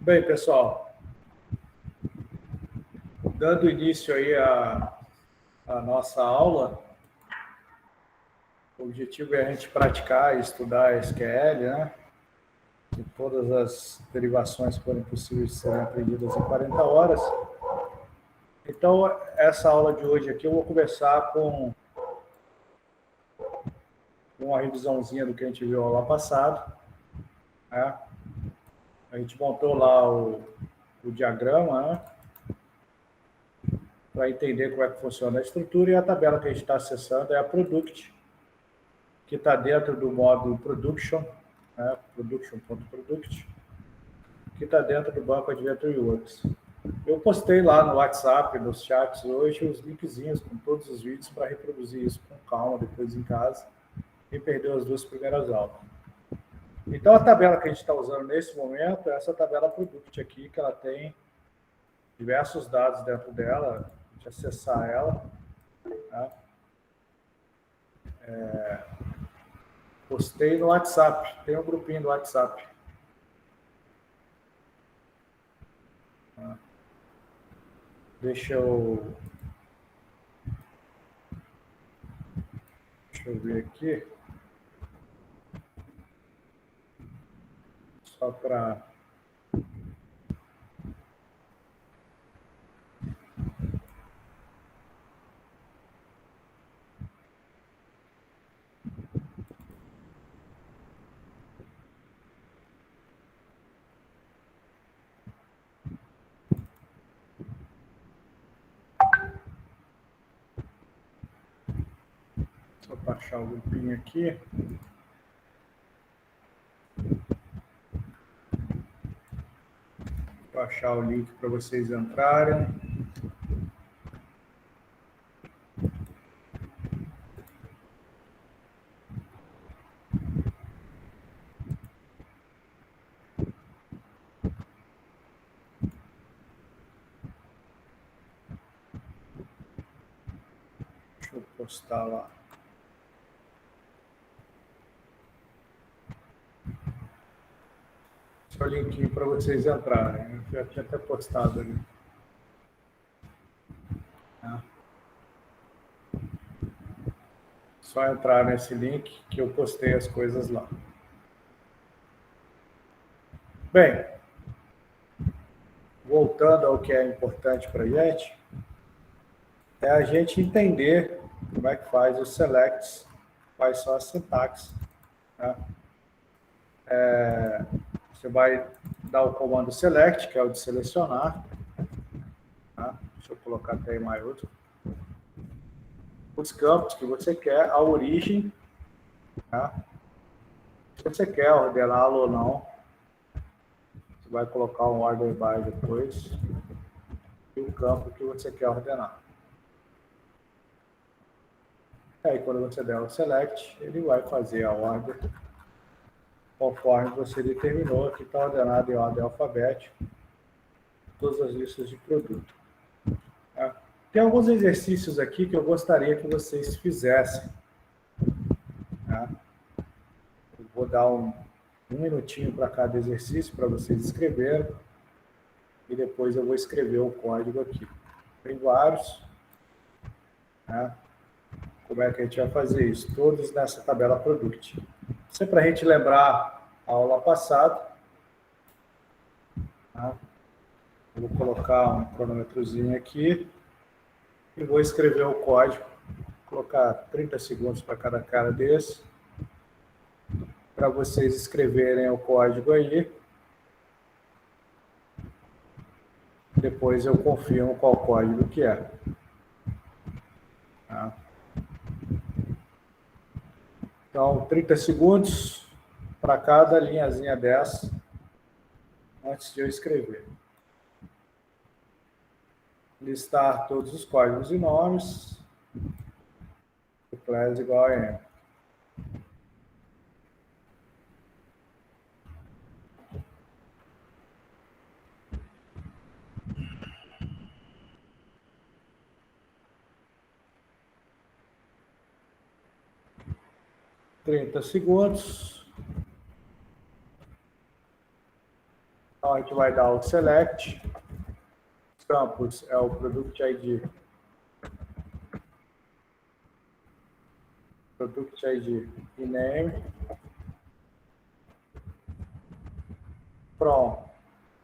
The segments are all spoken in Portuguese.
Bem, pessoal, dando início aí à nossa aula, o objetivo é a gente praticar e estudar SQL, né? E todas as derivações forem possíveis de serem aprendidas em 40 horas. Então, essa aula de hoje aqui eu vou começar com uma revisãozinha do que a gente viu aula passada, né? A gente montou lá o diagrama, né? Para entender como é que funciona a estrutura, e a tabela que a gente está acessando é a Product, que está dentro do módulo Production, né? Production.product, que está dentro do banco Adventure Works. Eu postei lá no WhatsApp, nos chats hoje, os linkzinhos com todos os vídeos para reproduzir isso com calma depois em casa e perder as duas primeiras aulas. Então, a tabela que a gente está usando nesse momento é essa tabela Product aqui, que ela tem diversos dados dentro dela, de acessar ela, né? Postei no WhatsApp, tem um grupinho do WhatsApp. Deixa eu ver aqui. Só para... Só para achar o grupinho aqui. Vou achar o link para vocês entrarem. Deixa eu postar lá. Só o linkinho para vocês entrarem. Eu já tinha até postado ali. Só entrar nesse link que eu postei as coisas lá. Bem, voltando ao que é importante para a gente, é a gente entender como é que faz os selects, quais são as sintaxes. Né? Você vai dar o comando select, que é o de selecionar. Tá? Deixa eu colocar até em maiúsculo. Os campos que você quer, a origem, tá? Se você quer ordená-lo ou não. Você vai colocar um order by depois e o campo que você quer ordenar. Aí, quando você der o select, ele vai fazer a ordem conforme você determinou. Aqui está ordenado em ordem alfabética todas as listas de produto. Tá? Tem alguns exercícios aqui que eu gostaria que vocês fizessem. Tá? Eu vou dar um minutinho para cada exercício para vocês escreverem e depois eu vou escrever o código aqui. Tem vários. Né? Como é que a gente vai fazer isso? Todos nessa tabela Product. Isso é para a gente lembrar a aula passada. Tá? Eu vou colocar um cronômetrozinho aqui e vou escrever o código. Vou colocar 30 segundos para cada cara desse, para vocês escreverem o código aí. Depois eu confirmo qual código que é. Tá? Então, 30 segundos para cada linhazinha dessa, antes de eu escrever. Listar todos os códigos e nomes. O class igual a M. Trinta segundos. Então, a gente vai dar o select. Os campos é o product ID. Product ID e name. From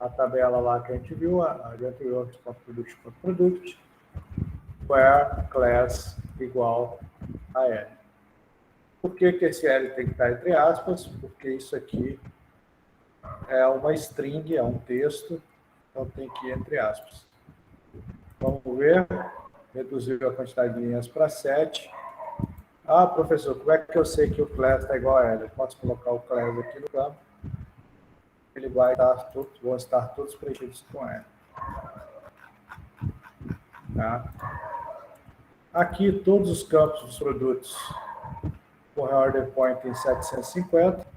a tabela lá que a gente viu, a gente viu product, where class igual a L. Por que esse L tem que estar entre aspas? Porque isso aqui é uma string, é um texto, então tem que ir entre aspas. Vamos ver. Reduziu a quantidade de linhas para 7. Ah, professor, como é que eu sei que o class está igual a L? Eu posso colocar o class aqui no campo. Ele vai estar vão estar todos preenchidos com L. Tá? Aqui, todos os campos dos produtos com reorder point em 750.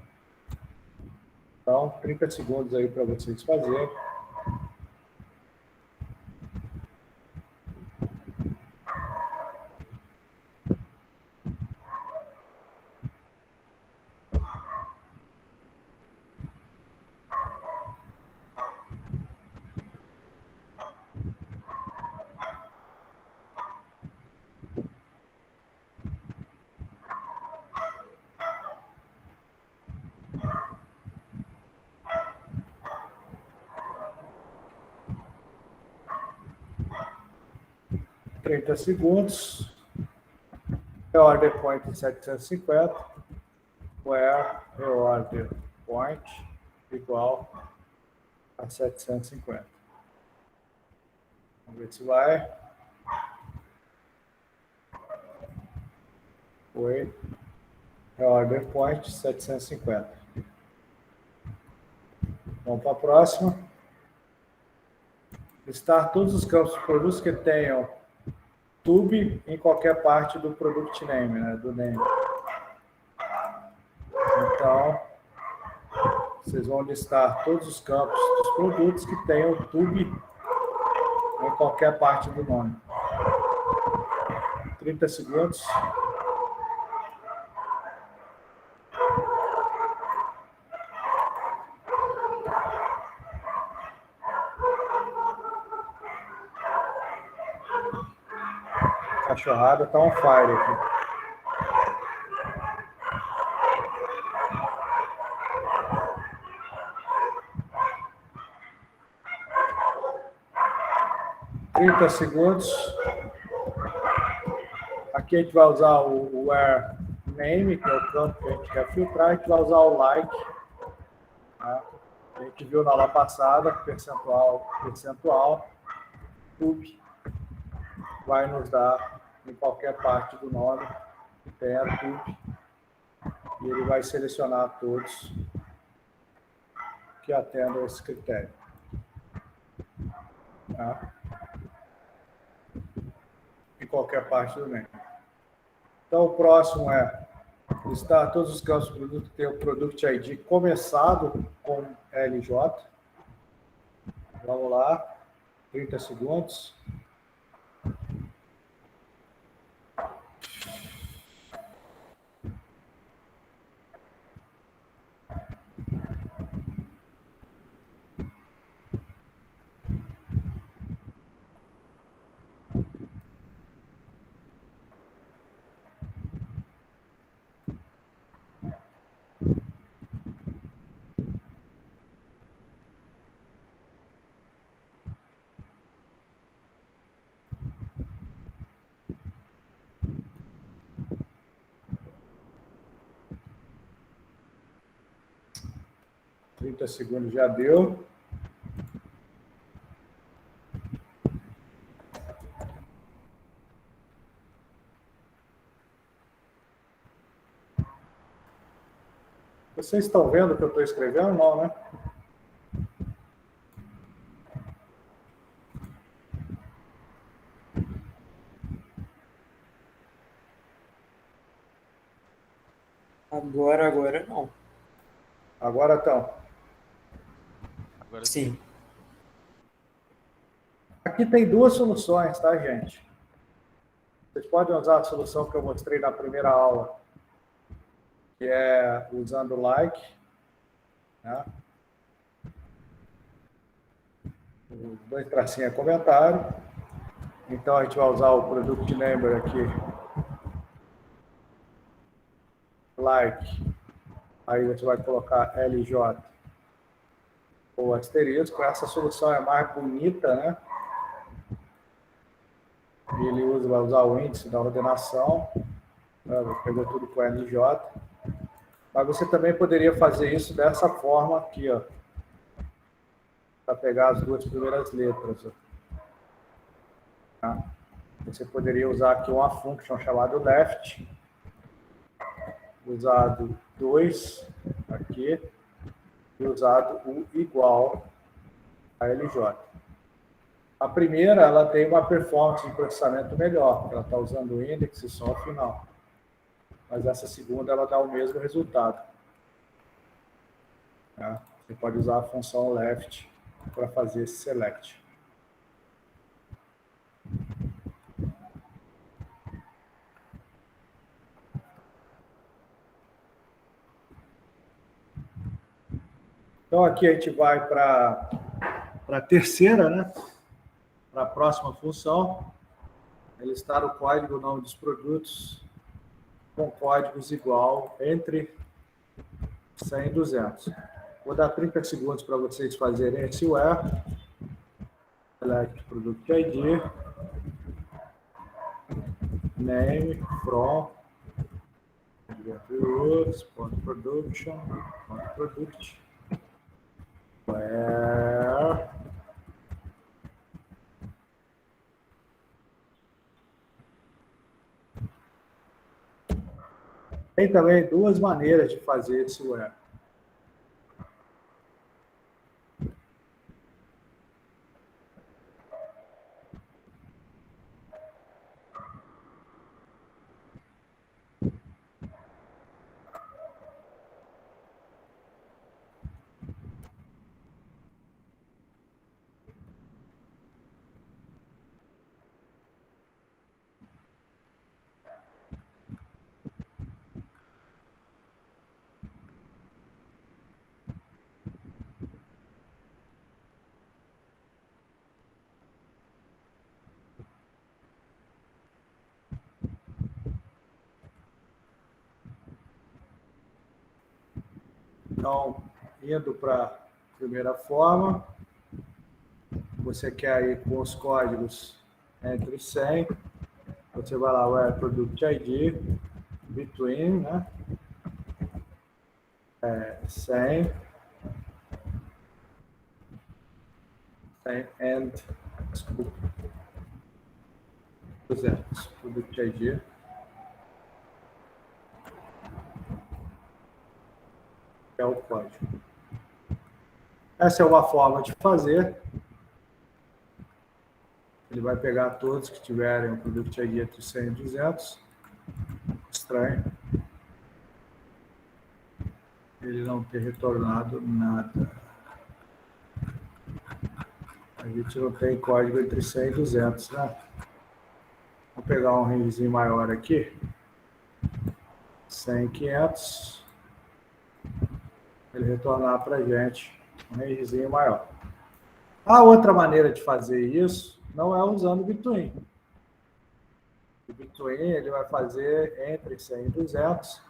Então, 30 segundos aí para vocês fazerem. Segundos. Reorder point em 750. Where reorder point igual a 750. Vamos ver se vai. Foi. Reorder point 750. Vamos para a próxima. Listar todos os campos de produtos que tenham tube em qualquer parte do product name, né, do name. Então, vocês vão listar todos os campos dos produtos que tenham tube em qualquer parte do nome. 30 segundos. A cachorrada está on fire aqui. Segundos. Aqui a gente vai usar o where name, que é o campo que a gente quer filtrar. A gente vai usar o like. Tá? A gente viu na aula passada, percentual, tube vai nos dar em qualquer parte do nome que tenha tube. E ele vai selecionar todos que atendam esse critério. Tá? Em qualquer parte do nome. Então, o próximo é listar todos os campos do produto que tem o Product ID começado com LJ. Vamos lá. 30 segundos. Segundos já deu. Vocês estão vendo o que eu estou escrevendo? Não, né? Agora não. Agora estão. Agora Sim. Aqui tem duas soluções, tá, gente? Vocês podem usar a solução que eu mostrei na primeira aula, que é usando like, né? dois tracinhos é comentário. Então a gente vai usar o product number aqui, like, aí você vai colocar LJ ou asterisco. Essa solução é mais bonita, né? E ele vai usar o índice da ordenação, pegou tudo com LJ. Mas você também poderia fazer isso dessa forma aqui, ó, para pegar as duas primeiras letras. Ó. Tá? Você poderia usar aqui uma function chamada left, usado 2 aqui, e usado o igual a LJ. A primeira, ela tem uma performance de processamento melhor, porque ela está usando o index e só o final. Mas essa segunda, ela dá o mesmo resultado. Tá? Você pode usar a função left para fazer esse select. Então, aqui a gente vai para a terceira, né? Para a próxima função. Listar o código, o nome dos produtos, com códigos igual entre 100 e 200. Vou dar 30 segundos para vocês fazerem esse where. Select Product ID. Name, from, production, product, where, tem também duas maneiras de fazer esse where. Então, indo para a primeira forma, você quer ir com os códigos entre 100, você vai lá, where product ID, between, né? 100, and, desculpa, 200, product ID. É o código. Essa é uma forma de fazer. Ele vai pegar todos que tiverem o Product ID entre 100 e 200. Estranho. Ele não ter retornado nada. A gente não tem código entre 100 e 200, né? Vou pegar um rangezinho maior aqui. 100 e 500. Ele retornar para a gente um rangezinho maior. A outra maneira de fazer isso não é usando o between. O between ele vai fazer entre 100 e 200,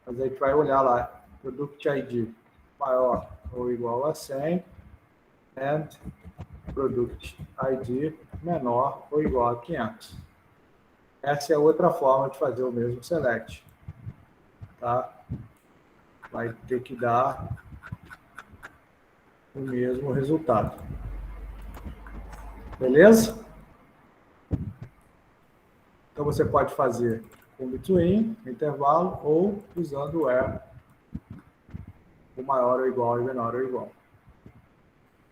mas a gente vai olhar lá, Product ID maior ou igual a 100, and Product ID menor ou igual a 500. Essa é outra forma de fazer o mesmo select. Tá? Vai ter que dar o mesmo resultado. Beleza? Então você pode fazer com between, intervalo, ou usando o where, o maior ou igual e menor ou igual.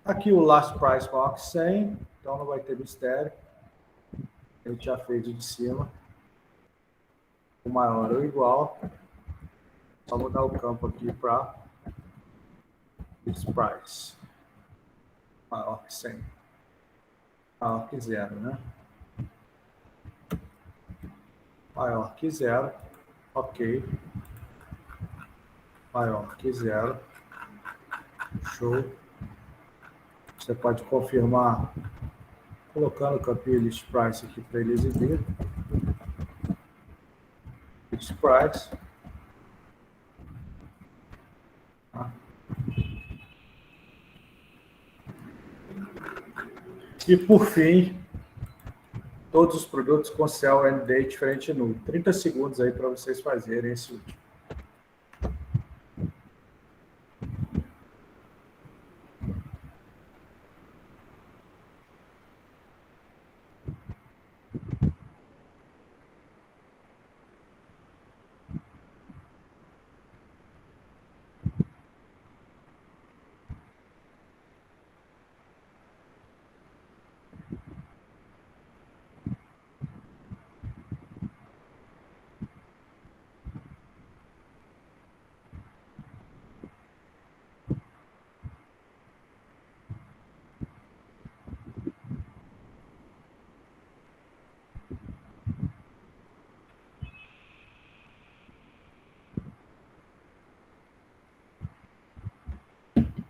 Aqui o last price box 100, então não vai ter mistério. A gente já fez o de cima. O maior ou igual. Só mudar o campo aqui para this price. Maior que 100. Maior que 0, né? Maior que 0. Ok. Maior que 0. Show. Você pode confirmar colocando o campinho list price aqui para ele exibir. List price. Tá? E por fim, todos os produtos com sell end date diferente nulo. 30 segundos aí para vocês fazerem esse último.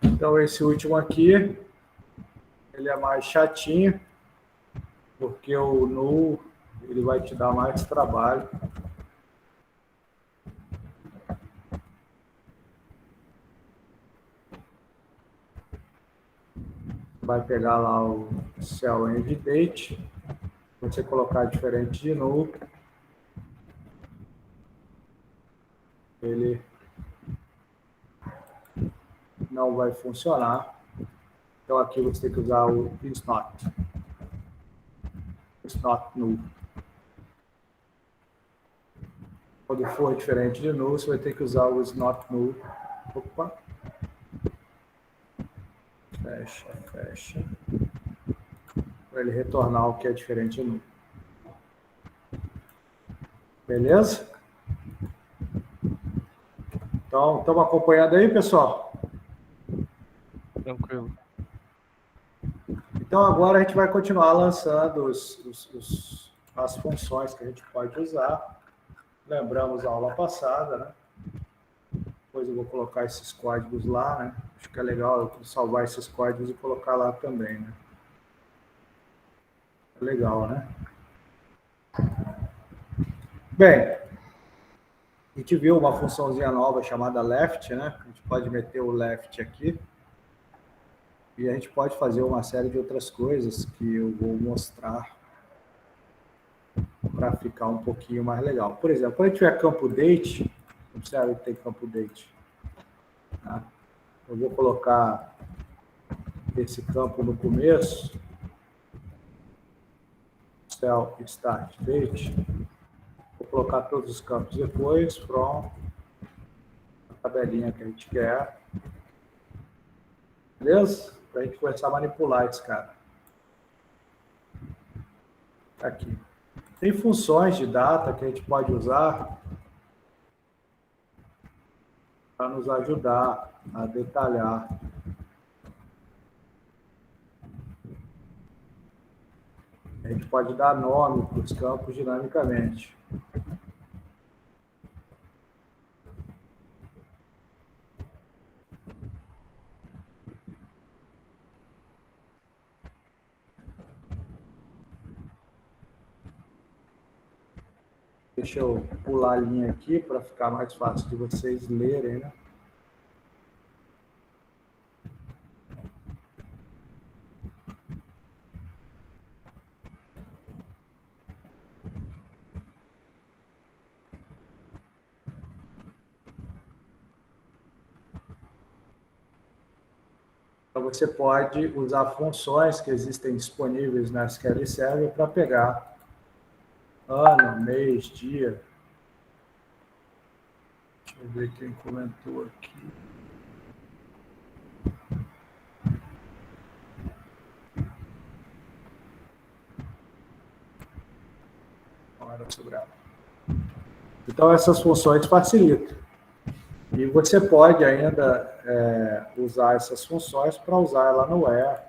Então, esse último aqui, ele é mais chatinho, porque o null, ele vai te dar mais trabalho. Vai pegar lá o cell end date, você colocar diferente de null, ele não vai funcionar. Então aqui você tem que usar o is not null. Quando for diferente de null, você vai ter que usar o is not null. Opa. Fecha, fecha. Para ele retornar o que é diferente de null. Beleza? Então, estamos acompanhando aí, pessoal? Tranquilo. Então, agora a gente vai continuar lançando as funções que a gente pode usar. Lembramos a aula passada, né? Depois eu vou colocar esses códigos lá, né? Acho que é legal eu salvar esses códigos e colocar lá também, né? É legal, né? Bem, a gente viu uma funçãozinha nova chamada left, né? A gente pode meter o left aqui. E a gente pode fazer uma série de outras coisas que eu vou mostrar para ficar um pouquinho mais legal. Por exemplo, quando tiver campo date, observe que tem campo date. Tá? Eu vou colocar esse campo no começo, cell start date. Vou colocar todos os campos depois, from a tabelinha que a gente quer. Beleza? Para a gente começar a manipular esse cara. Aqui. Tem funções de data que a gente pode usar para nos ajudar a detalhar. A gente pode dar nome para os campos dinamicamente. Deixa eu pular a linha aqui para ficar mais fácil de vocês lerem, né? Então, você pode usar funções que existem disponíveis na SQL Server para pegar ano, mês, dia. Deixa eu ver quem comentou aqui. Então, essas funções facilitam. E você pode ainda usar essas funções para usar ela no where,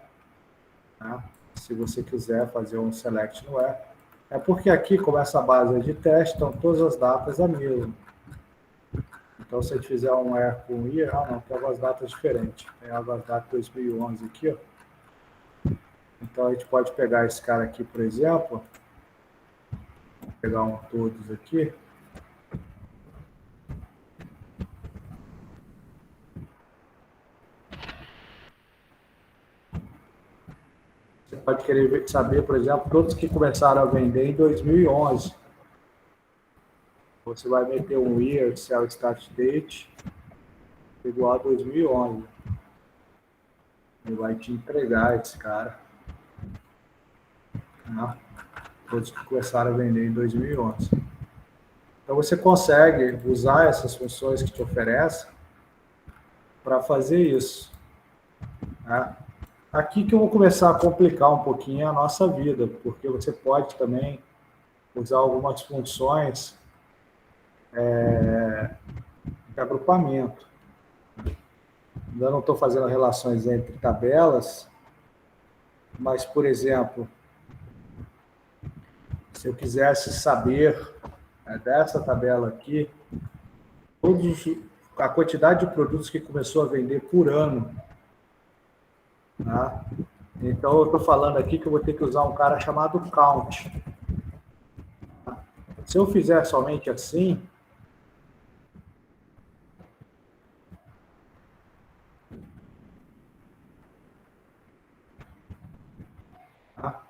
né? Se você quiser fazer um select no where. É porque aqui, como essa base é de teste, estão todas as datas a mesma. Então, se a gente fizer um where com year, não, tem algumas datas diferentes. Tem algumas datas 2011 aqui, ó. Então, a gente pode pegar esse cara aqui, por exemplo. Vou pegar um todos aqui. Você pode querer saber, por exemplo, todos que começaram a vender em 2011. Você vai meter um year, sell start date, igual a 2011. Ele vai te entregar esse cara. Tá? Todos que começaram a vender em 2011. Então, você consegue usar essas funções que te oferece para fazer isso. Tá? Aqui que eu vou começar a complicar um pouquinho a nossa vida, porque você pode também usar algumas funções de agrupamento. Ainda não estou fazendo relações entre tabelas, mas, por exemplo, se eu quisesse saber dessa tabela aqui, a quantidade de produtos que começou a vender por ano. Tá? Então, eu estou falando aqui que eu vou ter que usar um cara chamado count. Se eu fizer somente assim, tá?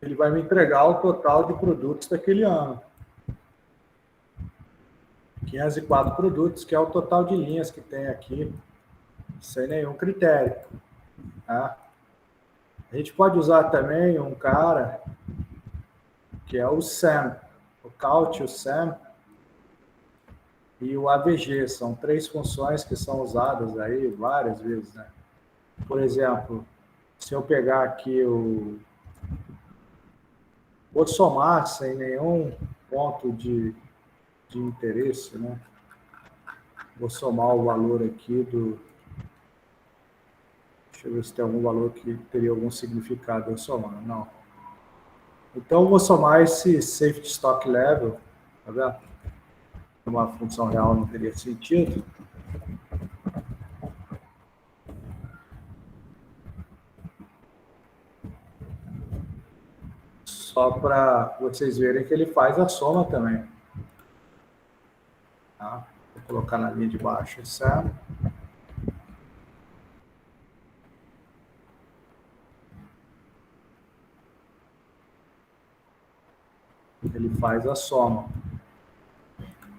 Ele vai me entregar o total de produtos daquele ano. 504 produtos, que é o total de linhas que tem aqui, sem nenhum critério. Tá? A gente pode usar também um cara que é o SAM, o count, o SAM e o AVG. São 3 funções que são usadas aí várias vezes. Né? Por exemplo, se eu pegar aqui vou somar sem nenhum ponto de interesse, né? Vou somar o valor aqui do... Deixa eu ver se tem algum valor que teria algum significado eu somar. Não. Então, eu vou somar esse safety stock level, tá vendo? Uma função real não teria sentido. Só para vocês verem que ele faz a soma também. Tá? Vou colocar na linha de baixo essa. Ele faz a soma.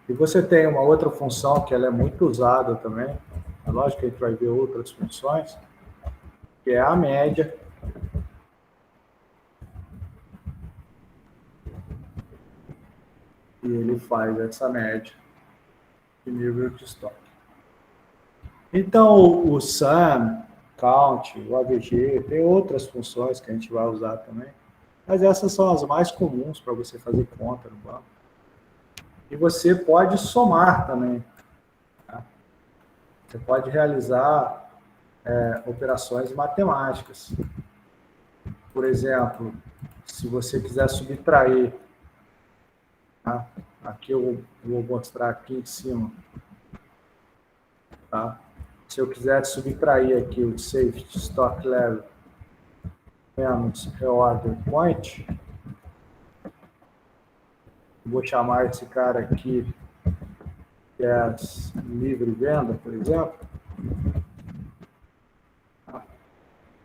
E você tem uma outra função que ela é muito usada também. É lógico que a gente vai ver outras funções, que é a média. E ele faz essa média de nível de estoque. Então, o SUM, Count, o AVG, tem outras funções que a gente vai usar também, mas essas são as mais comuns para você fazer conta no banco. E você pode somar também. Tá? Você pode realizar operações matemáticas. Por exemplo, se você quiser subtrair, tá? Aqui eu vou mostrar aqui em cima. Tá? Se eu quiser subtrair aqui o safety stock level menos reorder point, vou chamar esse cara aqui, que é livre venda, por exemplo.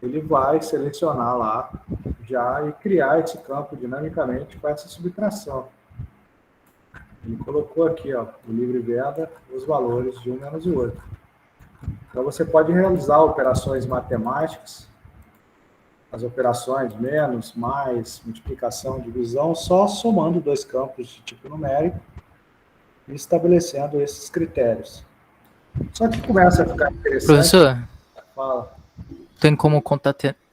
Ele vai selecionar lá já e criar esse campo dinamicamente com essa subtração. Ele colocou aqui, ó, o livre venda, os valores de um menos o outro. Então, você pode realizar operações matemáticas, as operações menos, mais, multiplicação, divisão, só somando 2 campos de tipo numérico e estabelecendo esses critérios. Só que começa a ficar interessante. Professor, Fala. Tem como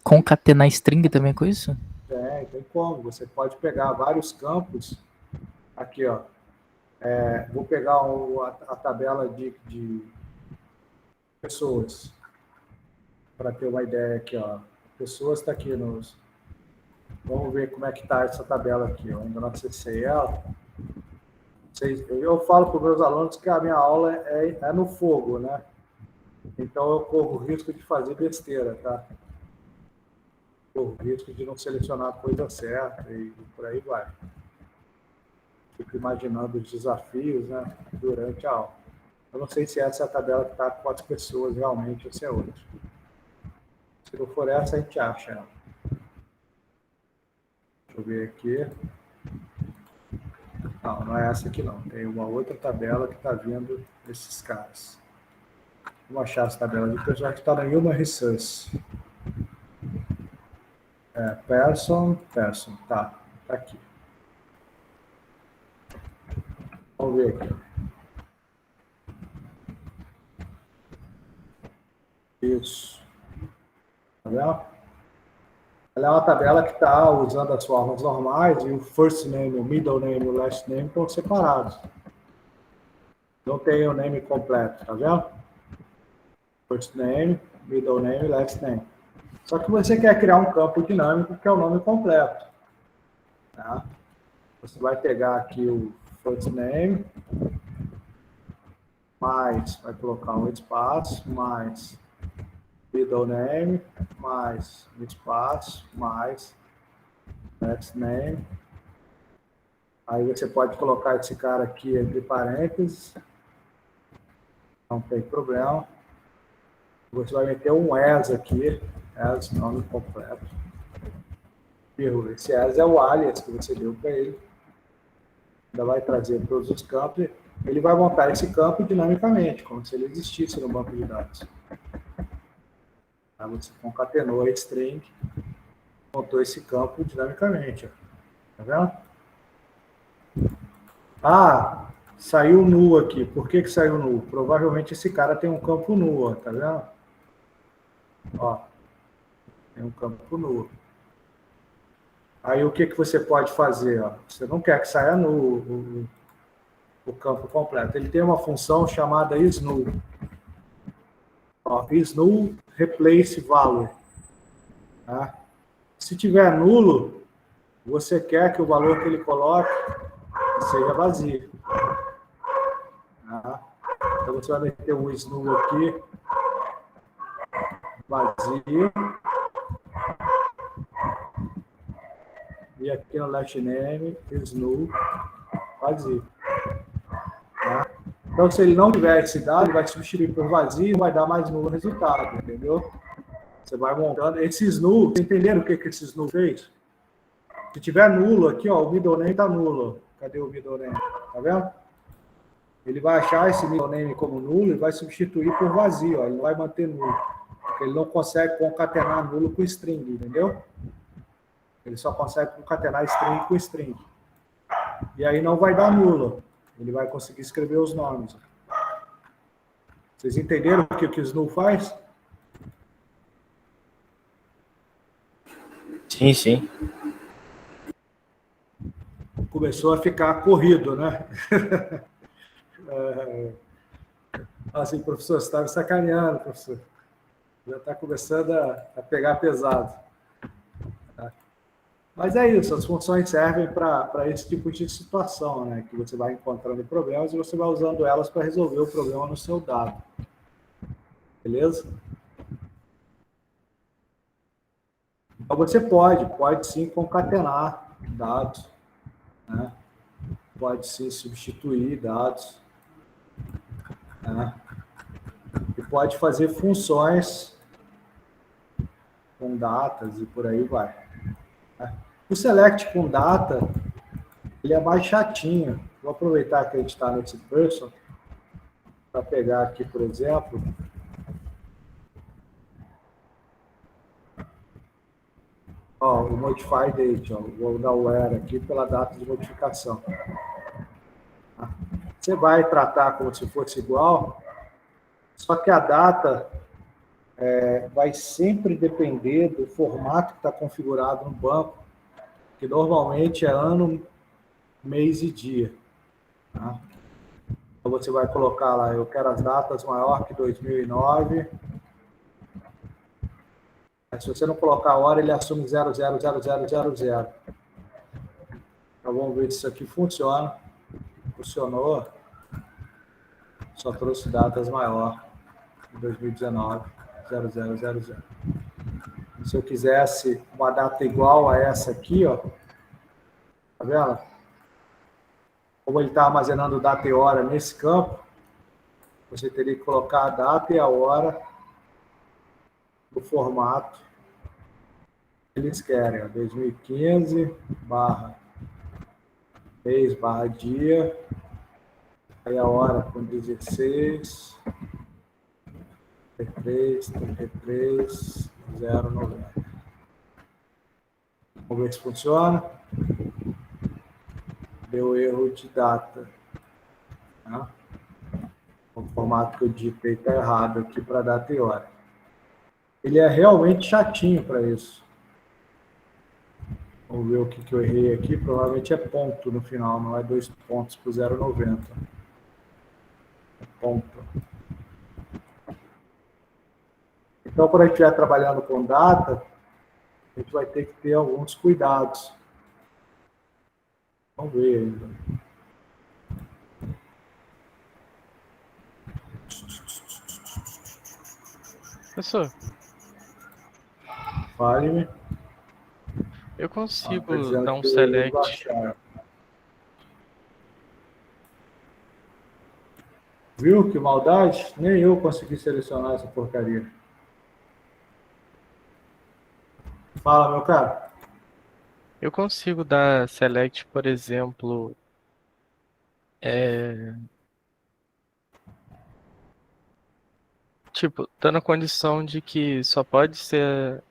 concatenar string também com isso? Tem como. Você pode pegar vários campos. Aqui, ó. Vou pegar a tabela de pessoas. Para ter uma ideia aqui, ó. Pessoas está aqui nos... Vamos ver como é que está essa tabela aqui. Eu ainda não acessei ela. Eu falo para os meus alunos que a minha aula é no fogo, né? Então eu corro o risco de fazer besteira, tá? Corro o risco de não selecionar a coisa certa e por aí vai. Fico imaginando os desafios, né, durante a aula. Eu não sei se essa é a tabela que está com as pessoas realmente ou se é outra. Se não for essa, a gente acha ela. Deixa eu ver aqui. Não, não é essa aqui não. Tem uma outra tabela que está vindo desses caras. Vamos achar essa tabela aqui, porque já está na Human Resource. Person, tá aqui. Vamos ver aqui. Isso. Tá vendo? Ela é uma tabela que está usando as formas normais e o first name, o middle name e o last name estão separados. Não tem o name completo, tá vendo? First name, middle name e last name. Só que você quer criar um campo dinâmico que é o nome completo. Tá? Você vai pegar aqui o first name, mais, vai colocar um espaço, mais middle name, mais espaço, mais last name. Aí você pode colocar esse cara aqui entre parênteses. Não tem problema. Você vai meter um as aqui, as, nome completo. Esse as é o alias que você deu para ele. Ainda vai trazer todos os campos. Ele vai montar esse campo dinamicamente, como se ele existisse no banco de dados. Aí você concatenou a string, montou esse campo dinamicamente. Ó. Tá vendo? Ah, saiu null aqui. Por que saiu null? Provavelmente esse cara tem um campo null, ó, tá vendo? Ó, tem um campo null. Aí o que você pode fazer? Ó? Você não quer que saia null o campo completo. Ele tem uma função chamada isNull. Ó, isNull replace value. Tá? Se tiver nulo, você quer que o valor que ele coloque seja vazio. Tá? Então você vai meter um isNull aqui, vazio. E aqui no last name, isNull, vazio. Tá? Então, se ele não tiver esse dado, ele vai substituir por vazio e vai dar mais null resultado, entendeu? Você vai montando. Esses null, vocês entenderam o que esses null fez? Se tiver nulo aqui, ó, o middle name está nulo. Cadê o middle name? Tá vendo? Ele vai achar esse middle name como nulo e vai substituir por vazio, ó. Ele não vai manter nulo. Porque ele não consegue concatenar nulo com string, entendeu? Ele só consegue concatenar string com string. E aí não vai dar nulo. Ele vai conseguir escrever os nomes. Vocês entenderam o que o isNull faz? Sim, sim. Começou a ficar corrido, né? Assim, professor, você está me sacaneando, professor. Já está começando a pegar pesado. Mas é isso, as funções servem para esse tipo de situação, né? Que você vai encontrando problemas e você vai usando elas para resolver o problema no seu dado. Beleza? Então você pode sim concatenar dados, né? Pode sim substituir dados, né? E pode fazer funções com datas e por aí vai. O select com data, ele é mais chatinho. Vou aproveitar que a gente está nesse person para pegar aqui, por exemplo, ó, o modify date, ó, vou dar o where aqui pela data de modificação. Você vai tratar como se fosse igual, só que a data vai sempre depender do formato que está configurado no banco, que normalmente é ano, mês e dia. Tá? Então você vai colocar lá, eu quero as datas maior que 2009. Mas se você não colocar a hora, ele assume 000000. Então vamos ver se isso aqui funciona. funcionou, só trouxe datas maior, em 2019, 0000. Se eu quisesse uma data igual a essa aqui, ó, tá vendo? Como ele está armazenando data e hora nesse campo, você teria que colocar a data e a hora no formato que eles querem, ó, 2015, mês, dia, aí a hora com 16, 33, 090. Vamos ver se funciona. Deu erro de data. Né? O formato que eu digitei está errado aqui para data e hora. Ele é realmente chatinho para isso. Vamos ver o que eu errei aqui. Provavelmente é ponto no final, não é 2 pontos para o 0,90. É ponto. Então, quando a gente estiver trabalhando com data, a gente vai ter que ter alguns cuidados. Vamos ver ainda. Professor, Fale-me. eu Tá consigo dizendo dar um que o erro select. baixaram. Viu que maldade? Nem eu consegui selecionar essa porcaria. Fala, meu cara. Eu consigo dar select, por exemplo, tipo, dando a condição de que só pode ser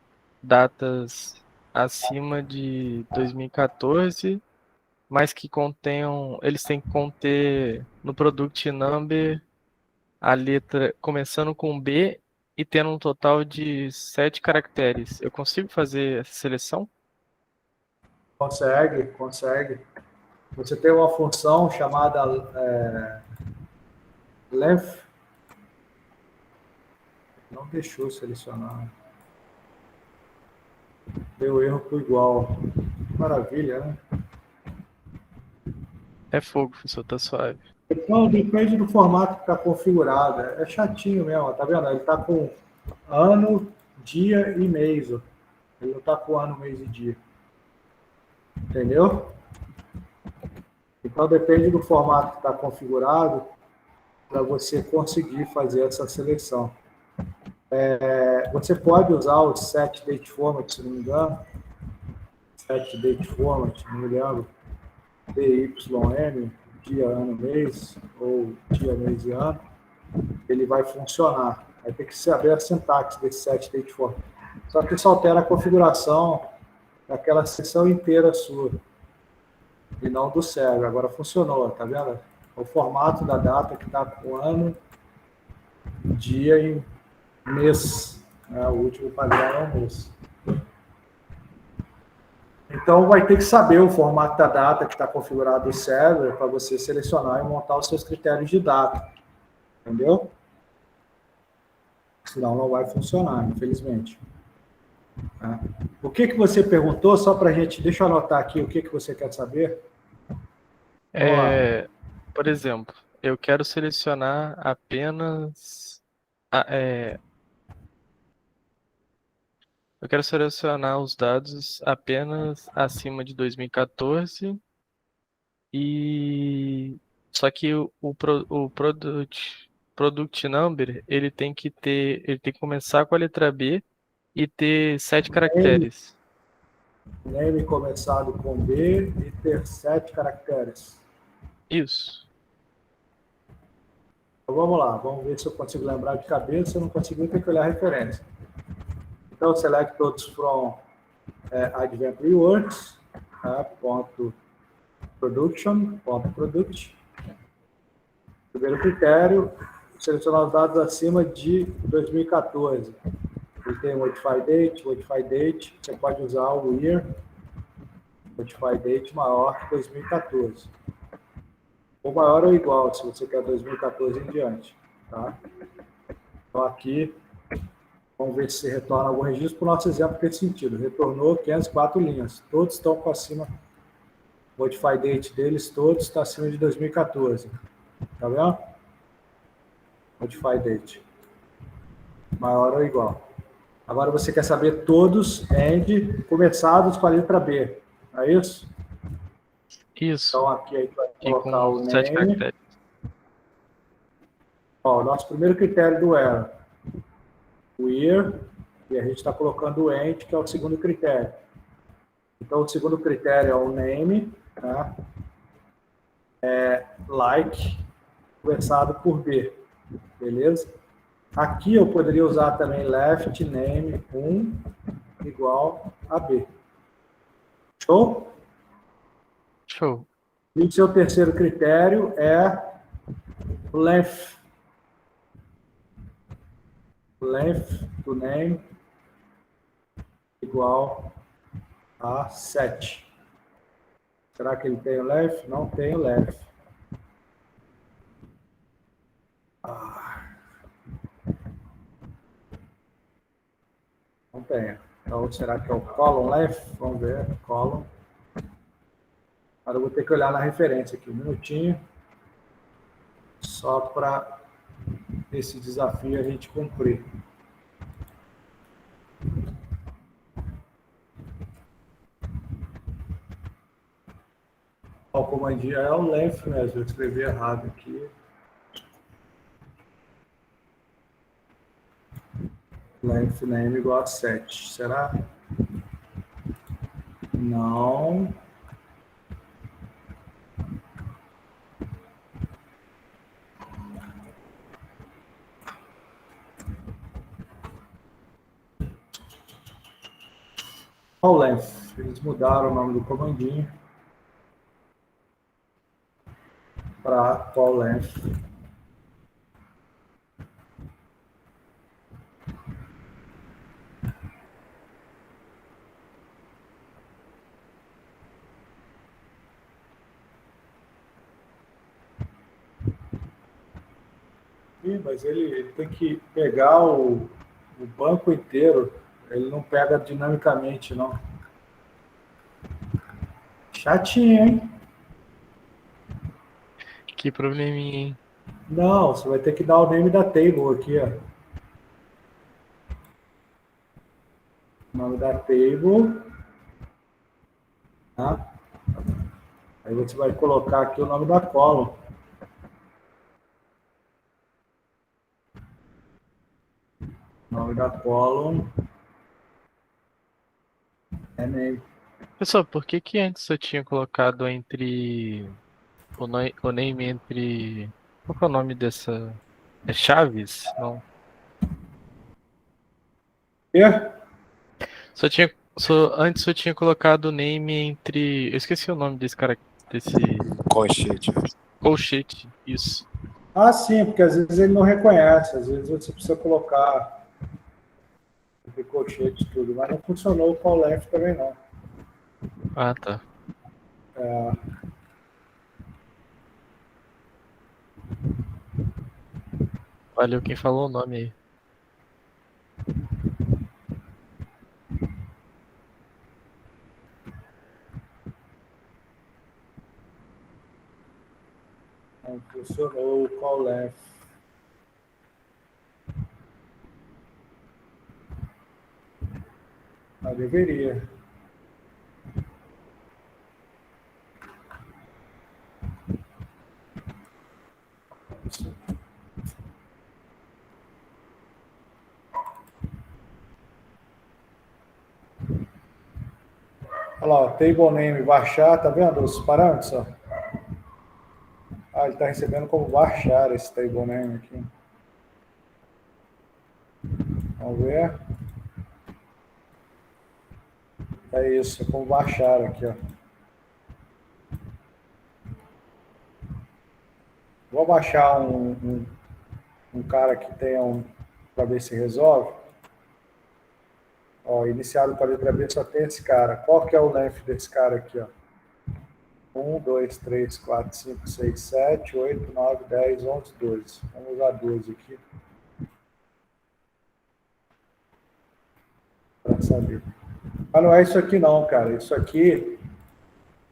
datas acima de 2014, mas que contenham, eles têm que conter no product number a letra começando com B e tendo um total de 7 caracteres. Eu consigo fazer essa seleção? Consegue, consegue. Você tem uma função chamada length. Não deixou selecionar. Deu erro por igual. Maravilha, né? É fogo, professor, tá suave. Então, depende do formato que está configurado. É chatinho mesmo, tá vendo? Ele está com ano, dia e mês. Ó. Ele não está com ano, mês e dia. Entendeu? Então, depende do formato que está configurado para você conseguir fazer essa seleção. Você pode usar o set date format, se não me engano. Set date format, não me lembro. DYM, dia, ano, mês, ou dia, mês e ano. Ele vai funcionar. Vai ter que saber a sintaxe desse set date format. Só que isso altera a configuração daquela seção inteira sua. E não do server. Agora funcionou, tá vendo? O formato da data que está com ano, dia e mês. O último padrão é o mês. Então, vai ter que saber o formato da data que está configurado no server para você selecionar e montar os seus critérios de data. Entendeu? Senão não vai funcionar, infelizmente. Tá? O que você perguntou, só para a gente... Deixa eu anotar aqui o que você quer saber. Por exemplo, eu quero selecionar apenas... eu quero selecionar os dados apenas acima de 2014 e... Só que o product number, ele tem que começar com a letra B e ter 7 caracteres. Name começado com B e ter 7 caracteres. Isso. Então, vamos lá, vamos ver se eu consigo lembrar de cabeça. Se eu não conseguir, tem que olhar a referência. Então, select todos from Advent Reworks, ponto product. Primeiro critério, selecionar os dados acima de 2014. Ele tem modify date, você pode usar o year, modify date maior que 2014. Ou maior ou igual, se você quer 2014 em diante. Tá? Então, aqui, vamos ver se retorna algum registro. Para o nosso exemplo, fez sentido. Retornou 504 linhas. Todos estão com acima Modify date deles todos está acima de 2014. Tá vendo? Modify date. Maior ou igual. Agora você quer saber todos end começados com a letra B. É isso? Isso. Então aqui a gente vai E colocar com o 7 name. caracteres. Ó, o nosso primeiro critério do where. O year. E a gente está colocando o end, que é o segundo critério. Então o segundo critério é o name, né? Like, começado por B. Beleza? Aqui eu poderia usar também left name 1 igual a B. Show? Show. E o seu terceiro critério é o length. Length do name igual a 7. Será que ele tem o length? Não tem o length. Não tem. Então, será que é o column length? Vamos ver. Column. Agora eu vou ter que olhar na referência aqui um minutinho. Só para esse desafio a gente cumprir. O comandinho é o length mesmo. Eu escrevi errado aqui. Length name igual a 7. Será? Não. Call length. Eles mudaram o nome do comandinho para call length. Ih, mas ele tem que pegar o banco inteiro. Ele não pega dinamicamente, não. Chatinho, hein? Que probleminha, hein? Não, você vai ter que dar o name da table aqui, ó. Nome da table. Tá? Aí você vai colocar aqui o nome da column. Nome da column é name. Pessoal, por que que antes eu tinha colocado entre o name entre. Qual que é o nome dessa? É Chaves? Não. E? Antes eu tinha colocado o name entre. Eu esqueci o nome desse cara. Desse. Colchete. Colchete. Isso. Ah, sim, porque às vezes ele não reconhece. Às vezes você precisa colocar o colchete e tudo. Mas não funcionou o call length também, não. Ah, tá. Valeu quem falou o nome aí. Não funcionou o call length. Mas deveria. Olha lá, ó, table name baixar, tá vendo os parâmetros? Ó? Ah, ele está recebendo como baixar esse table name aqui. Vamos ver. É isso, é como baixar aqui, ó. Vou baixar um cara que tenha para ver se resolve. Ó, iniciado com a letra B só tem esse cara. Qual que é o length desse cara aqui, ó? 1, 2, 3, 4, 5, 6, 7, 8, 9, 10, 11, 12. Vamos usar 12 aqui. Para saber. Mas não é isso aqui não, cara. Isso aqui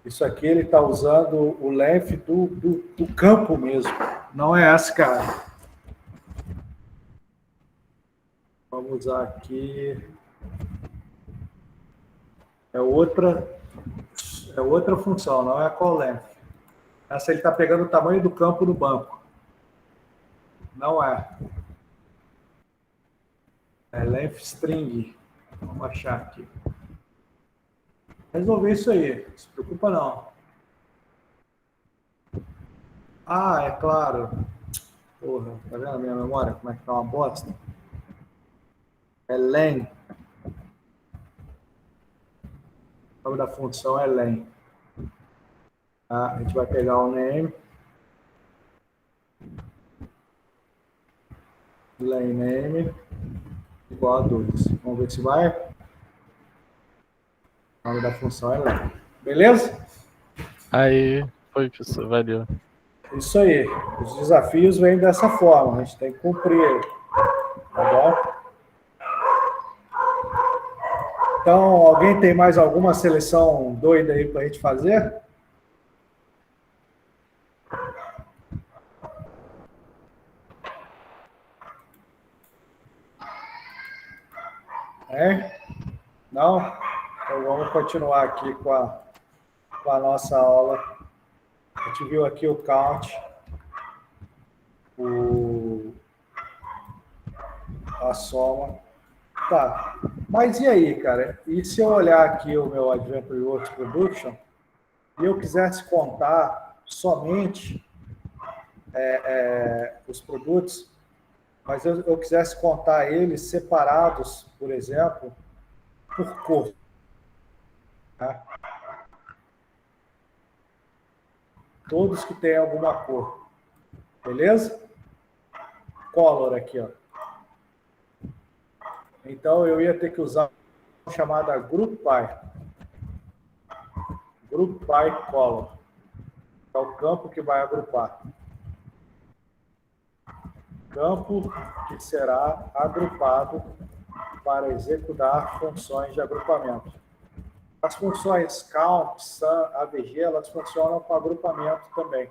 Isso aqui ele está usando o length do campo mesmo, não é esse cara. Vamos usar aqui. É outra função, não é a call length. Essa ele está pegando o tamanho do campo do banco. Não é. É length string. Vamos achar aqui. Resolver isso aí. Não se preocupa não. Ah, é claro. Porra, tá vendo a minha memória? Como é que tá uma bosta? É len. O nome da função é len. Tá? A gente vai pegar o name. Len name igual a 2. Vamos ver se vai. O nome da função é len. Beleza? Aí, foi, professor, valeu. Isso aí. Os desafios vêm dessa forma. A gente tem que cumprir ele. Tá bom? Então, alguém tem mais alguma seleção doida aí para a gente fazer? É? Não? Então vamos continuar aqui com a nossa aula. A gente viu aqui o count, a soma. Tá. Mas e aí, cara? E se eu olhar aqui o meu Adventure Works Production e eu quisesse contar somente os produtos, mas eu quisesse contar eles separados, por exemplo, por cor. Tá? Todos que têm alguma cor. Beleza? Color aqui, ó. Então, eu ia ter que usar uma chamada Group By. Group By Color. É o campo que vai agrupar. Campo que será agrupado para executar funções de agrupamento. As funções count, sum, avg, elas funcionam com agrupamento também.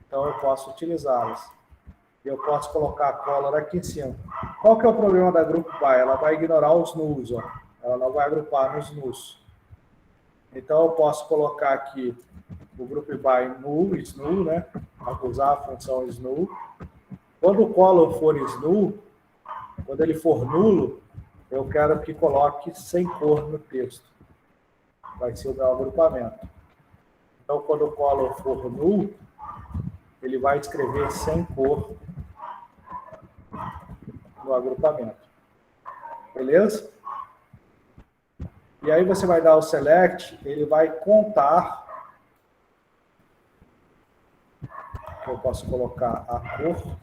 Então, eu posso utilizá-las. E eu posso colocar a color aqui em cima. Qual que é o problema da group by? Ela vai ignorar os nulls, ó. Ela não vai agrupar nos nulls. Então, eu posso colocar aqui o group by null, is null, né? Usar a função is null. Quando o color for is null, quando ele for nulo, eu quero que coloque sem cor no texto. Vai ser o meu agrupamento. Então, quando o color for null, ele vai escrever sem cor no agrupamento. Beleza? E aí você vai dar o select, ele vai contar. Eu posso colocar a cor.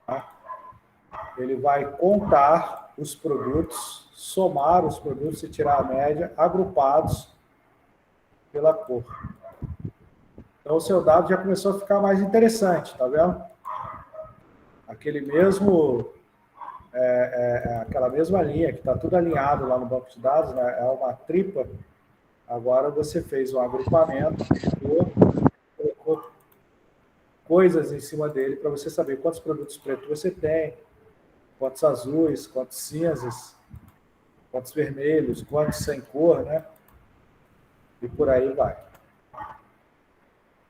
Tá? Ele vai contar os produtos, somar os produtos e tirar a média, agrupados pela cor. Então, o seu dado já começou a ficar mais interessante, tá vendo? Aquele mesmo, aquela mesma linha, que está tudo alinhado lá no banco de dados, né? É uma tripa. Agora você fez um agrupamento, colocou coisas em cima dele para você saber quantos produtos pretos você tem, quantos azuis, quantos cinzas, quantos vermelhos, quantos sem cor, né? E por aí vai.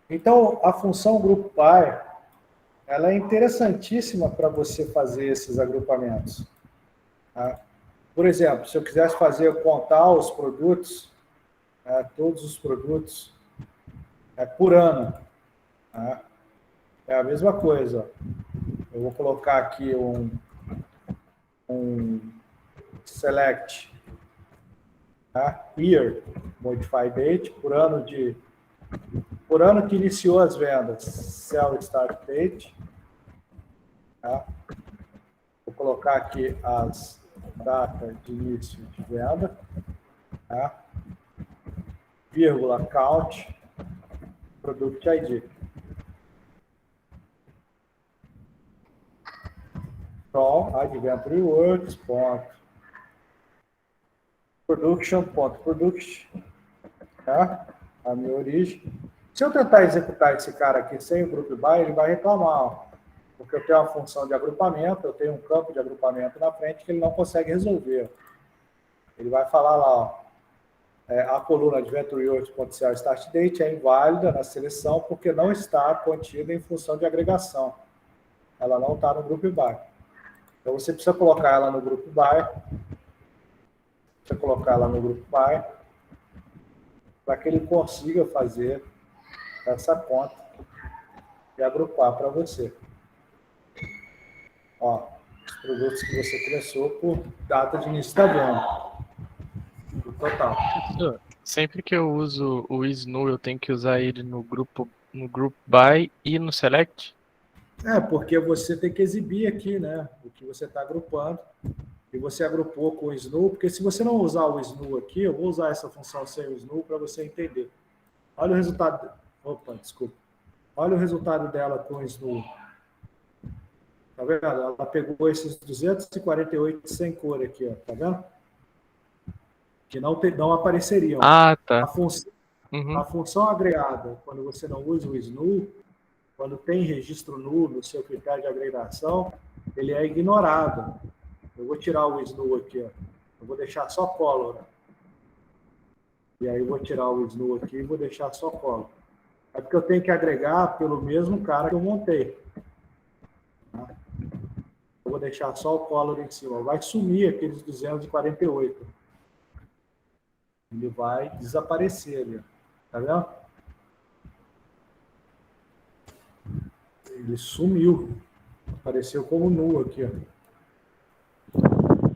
Então, a função GroupBy, ela é interessantíssima para você fazer esses agrupamentos. Tá? Por exemplo, se eu quisesse contar os produtos, todos os produtos por ano, tá? É a mesma coisa. Eu vou colocar aqui um select, tá? Year, modify date, por ano que iniciou as vendas, sell start date. Tá? Vou colocar aqui as datas de início de venda, tá? Vírgula, count, product ID. From Adventure Works, production, tá? A minha origem. Se eu tentar executar esse cara aqui sem o group by, ele vai reclamar, ó, porque eu tenho uma função de agrupamento, eu tenho um campo de agrupamento na frente que ele não consegue resolver. Ele vai falar lá, ó, a coluna adventure.cell start date é inválida na seleção porque não está contida em função de agregação. Ela não está no group by. Então você precisa colocar ela no group by. Você colocar ela no group by para que ele consiga fazer essa conta e agrupar para você. Ó, os produtos que você começou por data de início da venda. O total. Sempre que eu uso o isNow, eu tenho que usar ele no group by e no select? Porque você tem que exibir aqui, né, o que você está agrupando. E você agrupou com o isNow, porque se você não usar o isNow aqui, eu vou usar essa função sem o isNow para você entender. Olha o resultado. Opa, desculpa. Olha o resultado dela com o isNow. Tá vendo? Ela pegou esses 248 sem cor aqui, ó. Tá vendo? Que não apareceriam. Ah, tá. A função agregada, quando você não usa o isNow, quando tem registro nulo no seu critério de agregação, ele é ignorado. Eu vou tirar o isNow aqui, ó. Eu vou deixar só color. E aí eu vou tirar o isNow aqui e vou deixar só color. É porque eu tenho que agregar pelo mesmo cara que eu montei. Tá? Eu vou deixar só o color em cima. Vai sumir aqueles 248. Ele vai desaparecer ali. Tá vendo? Ele sumiu. Apareceu como nu aqui, ó.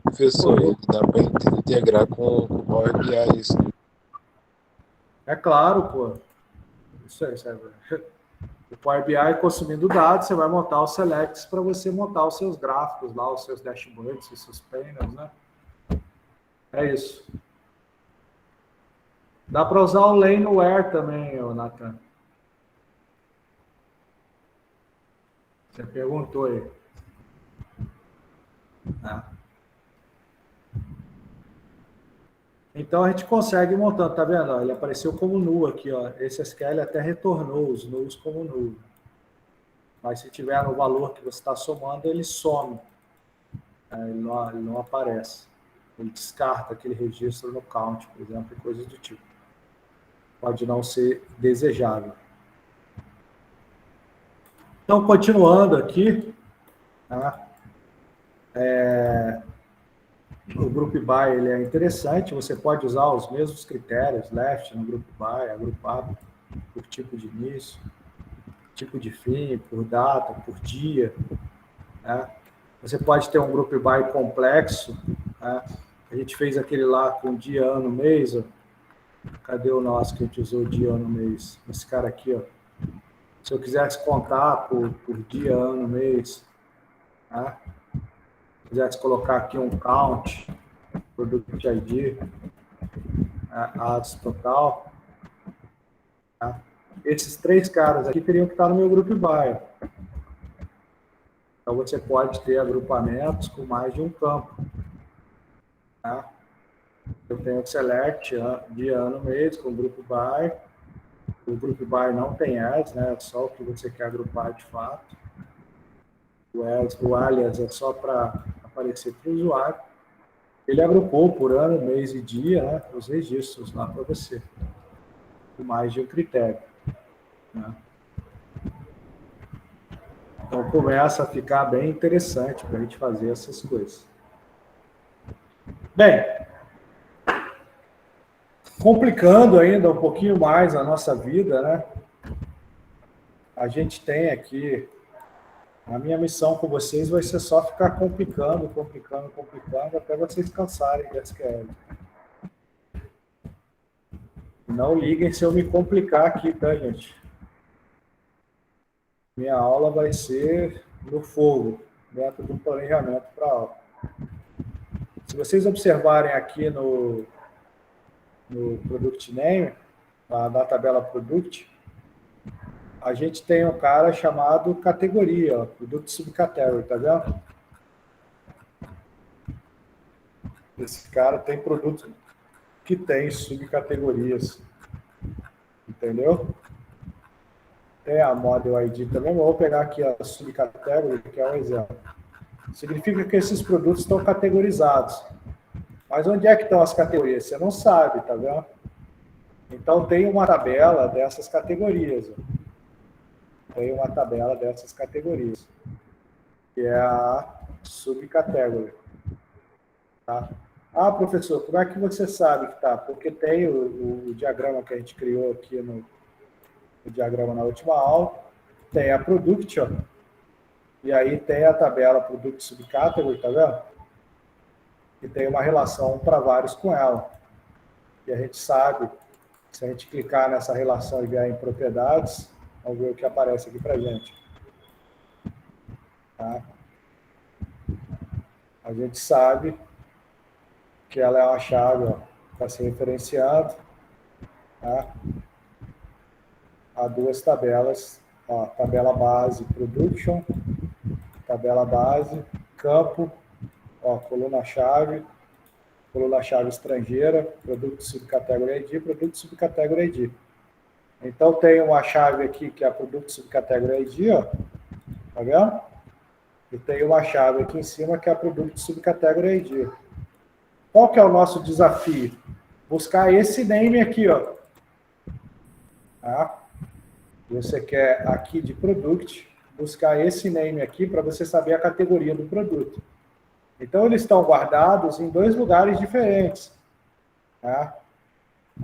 Professor, ele dá para integrar com o Power BI isso. É claro, pô. Isso aí, sabe? O Power BI consumindo dados, você vai montar os selects para você montar os seus gráficos lá, os seus dashboards, os seus painels, né? É isso. Dá para usar o Laneware também, Nathan. Você perguntou aí. Então a gente consegue montando, tá vendo? Ele apareceu como nu aqui, ó. Esse SQL até retornou os nus como nu. Mas se tiver no valor que você está somando, ele some. Ele não aparece. Ele descarta aquele registro no count, por exemplo, e coisas do tipo. Pode não ser desejável. Então, continuando aqui, tá? O group by ele é interessante, você pode usar os mesmos critérios, left no group by, agrupado por tipo de início, tipo de fim, por data, por dia. Né? Você pode ter um group by complexo. Né? A gente fez aquele lá com dia, ano, mês. Ó. Cadê o nosso que a gente usou dia, ano, mês? Esse cara aqui, ó. Se eu quisesse contar por dia, ano, mês, né? Quisesse colocar aqui um count, product ID, ads total, tá? Esses três caras aqui teriam que estar no meu group by. Então você pode ter agrupamentos com mais de um campo. Tá? Eu tenho o select dia, ano, mês com group by. O group by não tem ads, né? É só o que você quer agrupar de fato. O alias é só para aparecer para o usuário. Ele agrupou por ano, mês e dia, né, os registros lá para você, com mais de um critério. Né? Então começa a ficar bem interessante para a gente fazer essas coisas. Bem, complicando ainda um pouquinho mais a nossa vida, né? A gente tem aqui. A minha missão com vocês vai ser só ficar complicando, até vocês cansarem de SQL. Não liguem se eu me complicar aqui, tá, gente? Minha aula vai ser no fogo, dentro do planejamento para a aula. Se vocês observarem aqui no Product Name, na tabela Product, a gente tem um cara chamado categoria, ó, Product Subcategory, tá vendo? Esse cara tem produto que tem subcategorias. Entendeu? Tem a Model ID também, mas vou pegar aqui a subcategory, que é um exemplo. Significa que esses produtos estão categorizados. Mas onde é que estão as categorias? Você não sabe, tá vendo? Então, tem uma tabela dessas categorias. Tem uma tabela dessas categorias, que é a subcategory. Tá? Ah, professor, como é que você sabe que tá? Porque tem o diagrama que a gente criou aqui no diagrama na última aula, tem a production, e aí tem a tabela product subcategory, tá vendo? E tem uma relação para vários com ela. E a gente sabe, se a gente clicar nessa relação e vier em propriedades, vamos ver o que aparece aqui para a gente. Tá? A gente sabe que ela é uma chave para se referenciando, tá? Há duas tabelas, ó, tabela base production, tabela base, campo, ó, coluna-chave estrangeira, produto subcategory ID, produto subcategory ID. Então tem uma chave aqui que é a produto subcategory ID, ó, tá vendo? E tem uma chave aqui em cima que é a produto subcategory ID. Qual que é o nosso desafio? Buscar esse name aqui, ó. Tá? Você quer aqui de product, buscar esse name aqui para você saber a categoria do produto. Então, eles estão guardados em dois lugares diferentes. Tá?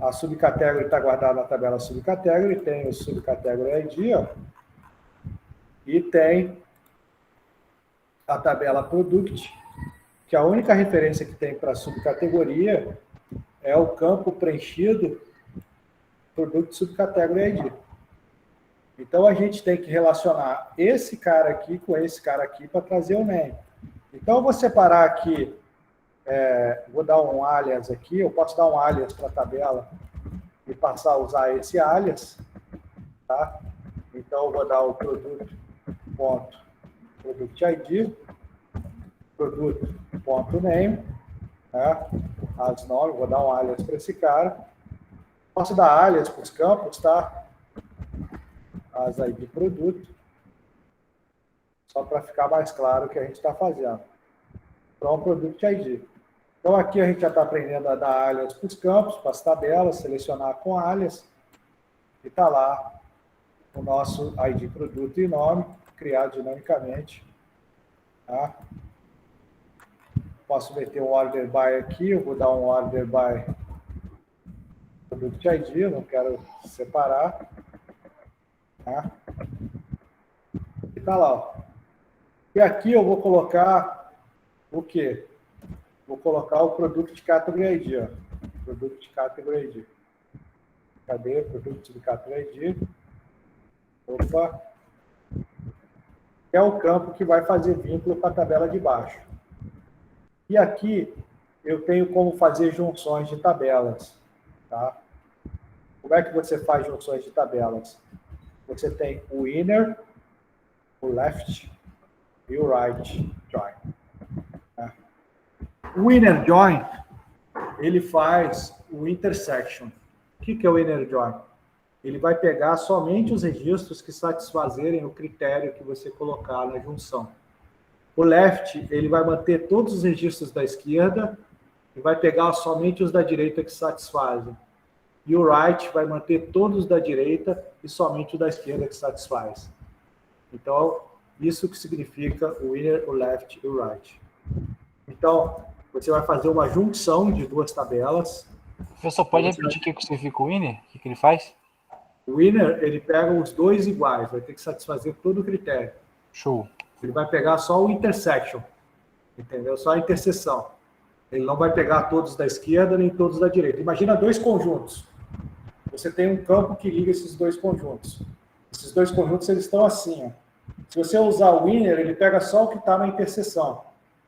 A subcategory está guardada na tabela subcategory, tem o subcategory ID, ó, e tem a tabela product, que a única referência que tem para a subcategoria é o campo preenchido product subcategory ID. Então, a gente tem que relacionar esse cara aqui com esse cara aqui para trazer o name. Então, eu vou separar aqui, vou dar um alias aqui, eu posso dar um alias para a tabela e passar a usar esse alias, tá? Então, eu vou dar o product.ID, produto.name, tá? As nomes, vou dar um alias para esse cara. Posso dar alias para os campos, tá? As ID produto, só para ficar mais claro o que a gente está fazendo. Então, Product ID. Então, aqui a gente já está aprendendo a dar alias para os campos, para as tabelas, selecionar com alias, e está lá o nosso ID produto e nome, criado dinamicamente. Tá? Posso meter um order by aqui, eu vou dar um order by Product ID, eu não quero separar. Tá? E está lá. Ó. E aqui eu vou colocar o quê? Vou colocar o Product Category ID. Ó. Product Category ID. Cadê? Product Category ID. Opa. É o campo que vai fazer vínculo com a tabela de baixo. E aqui eu tenho como fazer junções de tabelas. Tá? Como é que você faz junções de tabelas? Você tem o inner, o left e o right join. Tá? O inner join, ele faz o intersection. O que é o inner join? Ele vai pegar somente os registros que satisfazerem o critério que você colocar na junção. O left, ele vai manter todos os registros da esquerda e vai pegar somente os da direita que satisfazem. E o right vai manter todos da direita e somente o da esquerda que satisfaz. Então, isso que significa o inner, o left e o right. Então, você vai fazer uma junção de duas tabelas. Professor, pode repetir o que significa o inner? O que ele faz? O inner, ele pega os dois iguais, vai ter que satisfazer todo o critério. Show. Ele vai pegar só o intersection, entendeu? Só a interseção. Ele não vai pegar todos da esquerda nem todos da direita. Imagina dois conjuntos. Você tem um campo que liga esses dois conjuntos. Esses dois conjuntos, eles estão assim. Ó. Se você usar o inner, ele pega só o que está na interseção.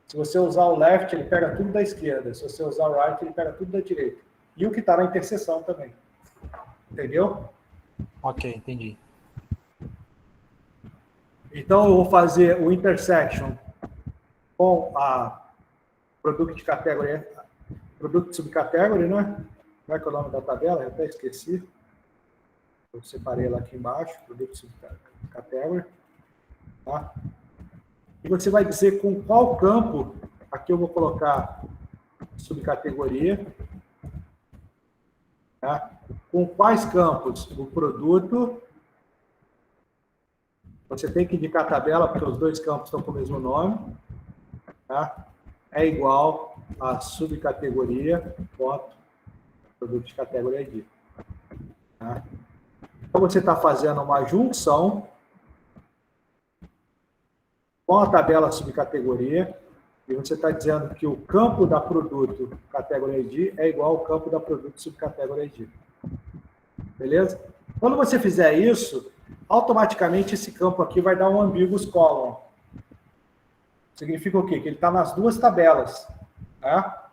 Se você usar o left, ele pega tudo da esquerda. Se você usar o right, ele pega tudo da direita. E o que está na interseção também. Entendeu? Ok, entendi. Então, eu vou fazer o intersection com a product category, product subcategory, né? Como é que é o nome da tabela? Eu até esqueci. Eu separei ela aqui embaixo, produto subcategory. Tá? E você vai dizer com qual campo, aqui eu vou colocar subcategoria, tá? Com quais campos o produto, você tem que indicar a tabela, porque os dois campos estão com o mesmo nome, tá? É igual a subcategoria, ponto, produto de categoria ID. Tá? Então, você está fazendo uma junção com a tabela subcategoria, e você está dizendo que o campo da produto categoria ID é igual ao campo da produto subcategoria ID. Beleza? Quando você fizer isso, automaticamente esse campo aqui vai dar um ambiguous column. Significa o quê? Que ele está nas duas tabelas. Tá?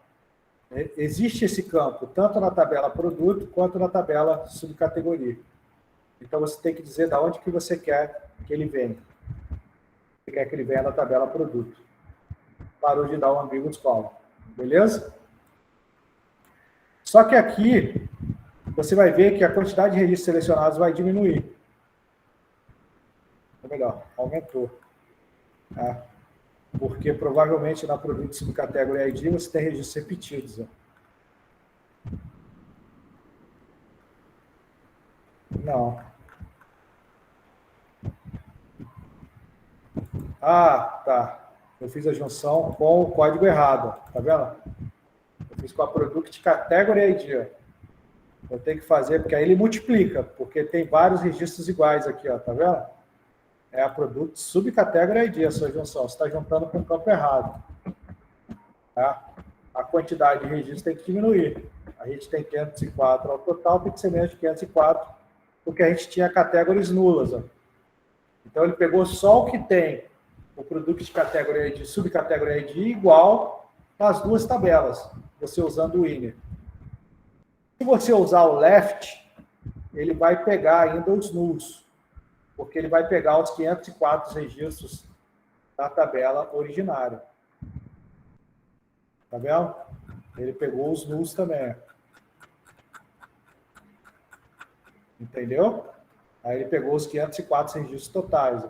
Existe esse campo, tanto na tabela produto, quanto na tabela subcategoria. Então, você tem que dizer de onde que você quer que ele venha. Você quer que ele venha na tabela produto. Parou de dar um ambiguous column. Beleza? Só que aqui, você vai ver que a quantidade de registros selecionados vai diminuir. Ou melhor, aumentou. Tá? Porque provavelmente na produto subcategoria ID você tem registros repetidos. Ó. Não. Ah, tá. Eu fiz a junção com o código errado. Tá vendo? Eu fiz com a product category ID. Ó. Eu tenho que fazer, porque aí ele multiplica, porque tem vários registros iguais aqui, ó. Tá vendo? É a produto subcategory ID, a sua junção. Você está juntando com o campo errado. Tá? A quantidade de registros tem que diminuir. A gente tem 504 ao total, tem que ser menos de 504, porque a gente tinha categorias nulas. Ó. Então, ele pegou só o que tem o produto de categoria ID, subcategoria ID, igual nas duas tabelas, você usando o inner. Se você usar o left, ele vai pegar ainda os nulls, porque ele vai pegar os 504 registros da tabela originária. Tá vendo? Ele pegou os nulls também. Entendeu? Aí ele pegou os 504 registros totais.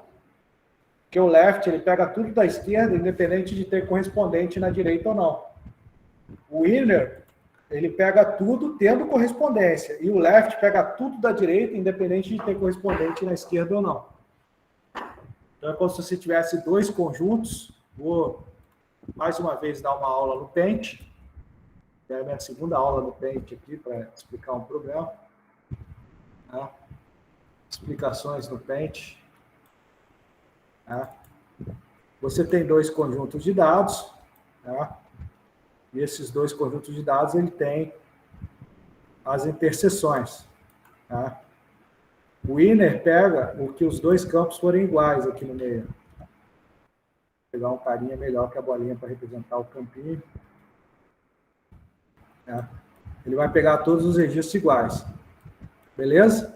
Porque o left, ele pega tudo da esquerda, independente de ter correspondente na direita ou não. O inner, ele pega tudo tendo correspondência. E o left pega tudo da direita, independente de ter correspondente na esquerda ou não. Então, é como se você tivesse dois conjuntos. Vou, mais uma vez, dar uma aula no Paint. É a minha segunda aula no Paint aqui, para explicar um problema. Tá? Explicações no Paint. Tá? Você tem dois conjuntos de dados. Tá? E esses dois conjuntos de dados, ele tem as interseções. Tá? O inner pega o que os dois campos forem iguais aqui no meio. Vou pegar um carinha melhor que a bolinha para representar o campinho. Tá? Ele vai pegar todos os registros iguais. Beleza?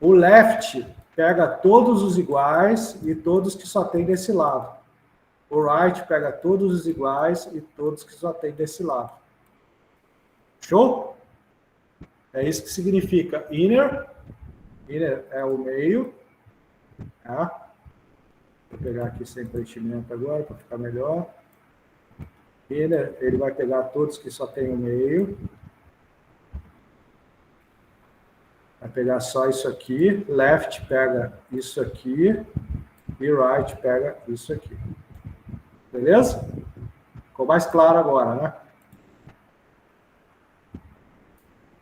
O left pega todos os iguais e todos que só tem desse lado. O right pega todos os iguais e todos que só tem desse lado. Show? É isso que significa inner. Inner é o meio. Tá? Vou pegar aqui sem preenchimento agora para ficar melhor. Inner, ele vai pegar todos que só tem o meio. Vai pegar só isso aqui. Left pega isso aqui. E right pega isso aqui. Beleza? Ficou mais claro agora, né?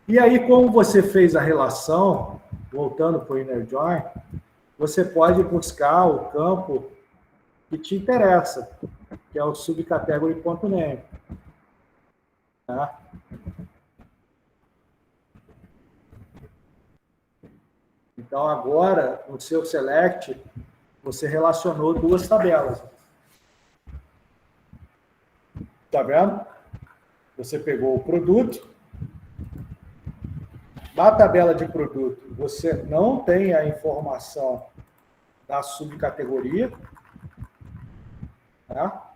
E aí, como você fez a relação, voltando para o inner join, você pode buscar o campo que te interessa, que é o subcategory.name. Tá? Então, agora, no seu select, você relacionou duas tabelas. Tá vendo? Você pegou o produto. Na tabela de produto, você não tem a informação da subcategoria. Tá?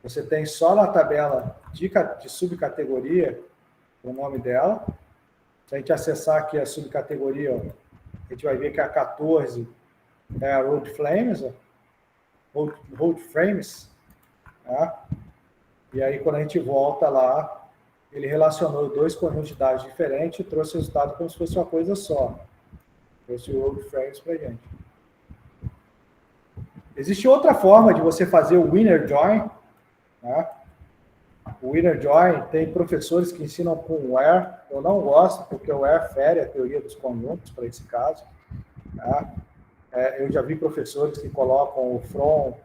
Você tem só na tabela de subcategoria o nome dela. Se a gente acessar aqui a subcategoria, ó, a gente vai ver que a 14 é a Road Frames, Road Frames, tá? E aí, quando a gente volta lá, ele relacionou dois conjuntos de dados diferentes e trouxe o resultado como se fosse uma coisa só. Trouxe o Road Frames para a gente. Existe outra forma de você fazer o Winner Join, tá? O Winner Join tem professores que ensinam com o where. Eu não gosto, porque o where fere a teoria dos conjuntos para esse caso. Tá? Eu já vi professores que colocam o from.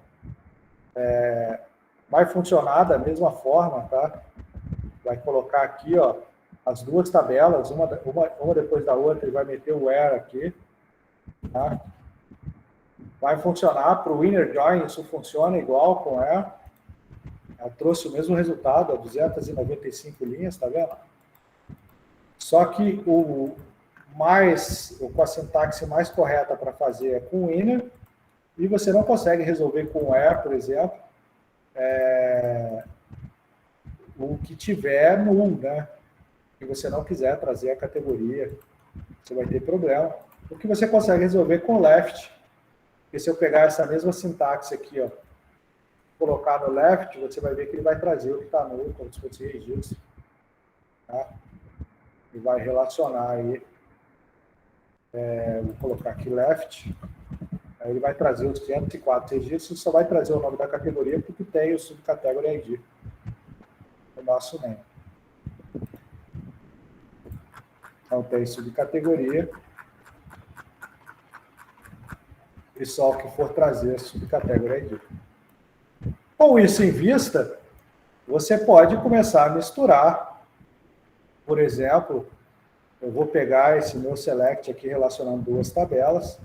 Vai funcionar da mesma forma, tá? Vai colocar aqui, ó, as duas tabelas, uma depois da outra, e vai meter o where aqui. Tá? Vai funcionar para o Winner Join, isso funciona igual com where. Ela trouxe o mesmo resultado, 295 linhas, tá vendo? Só que com a sintaxe mais correta para fazer é com inner, e você não consegue resolver com where, por exemplo, o que tiver null, né? Se você não quiser trazer a categoria, você vai ter problema. O que você consegue resolver com left, porque se eu pegar essa mesma sintaxe aqui, ó, colocar no left, você vai ver que ele vai trazer o que está nulo, como se fosse registro. Tá? E vai relacionar aí. Vou colocar aqui left. Aí ele vai trazer os 504 registros, só vai trazer o nome da categoria porque tem o subcategory ID. O nosso name. Então tem subcategoria. E só o que for trazer a subcategory ID. Com isso em vista, você pode começar a misturar. Por exemplo, eu vou pegar esse meu select aqui relacionando duas tabelas.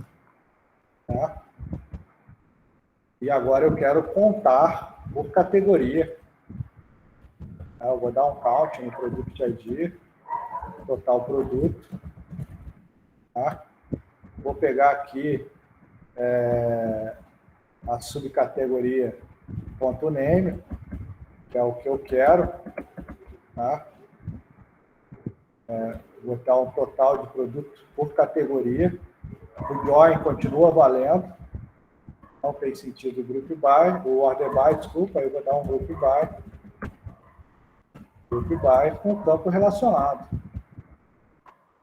Tá? E agora eu quero contar por categoria. Eu vou dar um count no Product ID, total produto. Tá? Vou pegar aqui a subcategoria .name, que é o que eu quero, tá? Vou botar um total de produto por categoria. O join continua valendo, não tem sentido o group by, o order by, desculpa, eu vou dar um group by com o campo relacionado,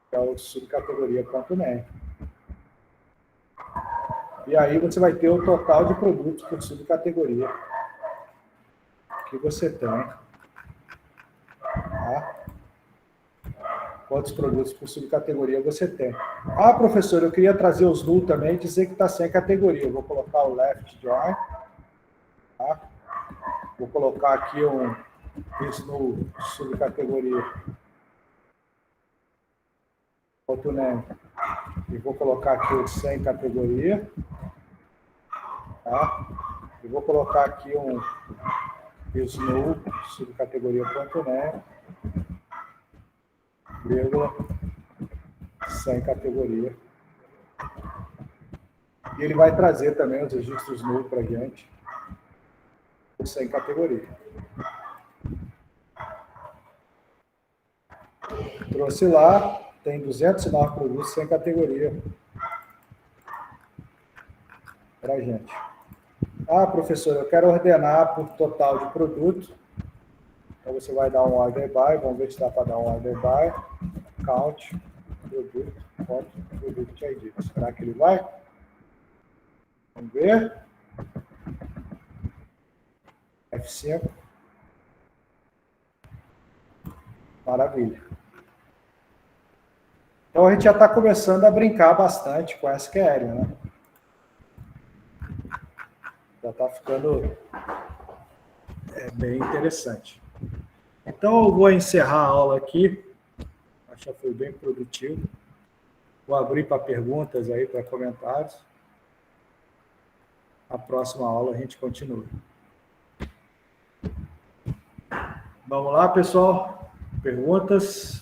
que é o subcategoria .name. E aí você vai ter o total de produtos por subcategoria que você tem. Tá? Quantos produtos por subcategoria você tem. Ah, professor, eu queria trazer os null também e dizer que está sem categoria. Eu vou colocar o left join. Tá? Vou colocar aqui esse null subcategoria. .name. E vou colocar aqui o sem categoria. Tá? E vou colocar aqui esse null subcategoria .name. Vírgula, sem categoria. E ele vai trazer também os registros null para a gente, sem categoria. Trouxe lá, tem 209 produtos sem categoria para a gente. Ah, professor, eu quero ordenar por total de produto. Então você vai dar um order by, vamos ver se dá para dar um order by, count, product ID. Será que ele vai? Vamos ver. F5. Maravilha. Então a gente já está começando a brincar bastante com SQL, né? Já está ficando bem interessante. Então, eu vou encerrar a aula aqui. Acho que foi bem produtivo. Vou abrir para perguntas aí, para comentários. A próxima aula a gente continua. Vamos lá, pessoal. Perguntas?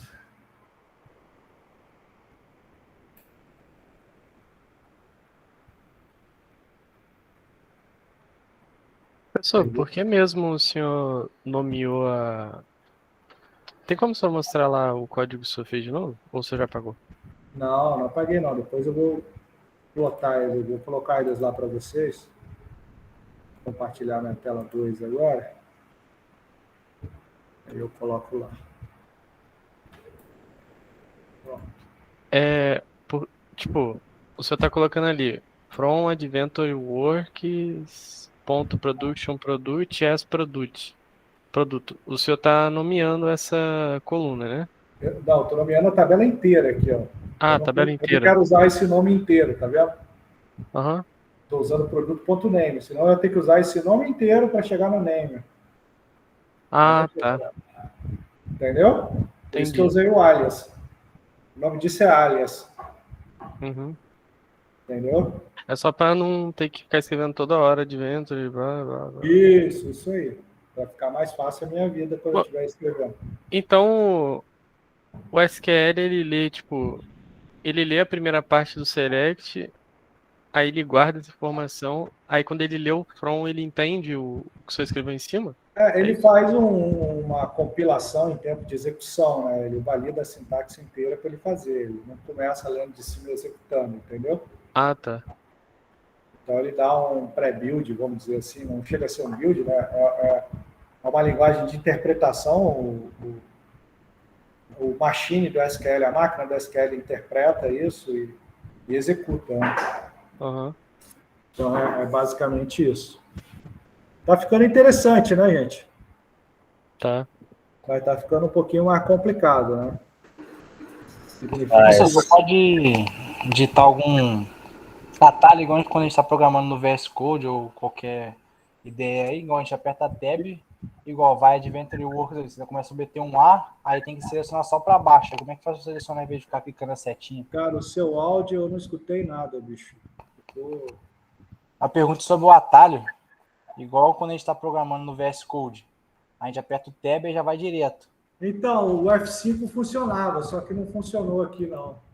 Professor, por que mesmo o senhor nomeou Tem como só mostrar lá o código que o senhor fez de novo? Ou o senhor já pagou? Não apaguei não. Depois eu vou plotar eles, vou colocar eles lá para vocês. Vou compartilhar minha tela 2 agora. Aí eu coloco lá. Pronto. Tipo, o senhor tá colocando ali from adventure works ponto production product as product. Produto. O senhor tá nomeando essa coluna, né? Não, estou nomeando a tabela inteira aqui, ó. Ah, Eu tabela não inteira. quero usar esse nome inteiro, tá vendo? Aham. Estou usando produto.name, senão eu tenho que usar esse nome inteiro para chegar no name. Ah, tá. Entendeu? Por isso que eu Entendi. usei o alias. O nome disso é alias. Uhum. Entendeu? É só para não ter que ficar escrevendo toda hora adventure, blá, blá, blá. Isso aí. Para ficar mais fácil a minha vida quando eu Pô, estiver escrevendo. Então, o SQL, ele lê, tipo, ele lê a primeira parte do select, aí ele guarda essa informação, aí quando ele lê o from, ele entende o que você escreveu em cima? Ele isso? faz uma compilação em tempo de execução, né? Ele valida a sintaxe inteira para ele fazer. Ele não começa lendo de cima e executando, entendeu? Ah, tá. Então ele dá um pré-build, vamos dizer assim, não chega a ser um build, né? É uma linguagem de interpretação, o machine do SQL, a máquina do SQL interpreta isso e executa, né? Aham. Então é basicamente isso. Tá ficando interessante, né, gente? Tá. Vai estar ficando um pouquinho mais complicado, né? Você pode digitar algum atalho, igual quando a gente está programando no VS Code ou qualquer ideia aí, igual a gente aperta Tab, igual vai Adventure Works, você começa a meter um A, aí tem que selecionar só para baixo. Como é que faz para selecionar em vez de ficar clicando a setinha? Cara, o seu áudio eu não escutei nada, bicho. A pergunta sobre o atalho, igual quando a gente está programando no VS Code. A gente aperta o Tab e já vai direto. Então, o F5 funcionava, só que não funcionou aqui, não.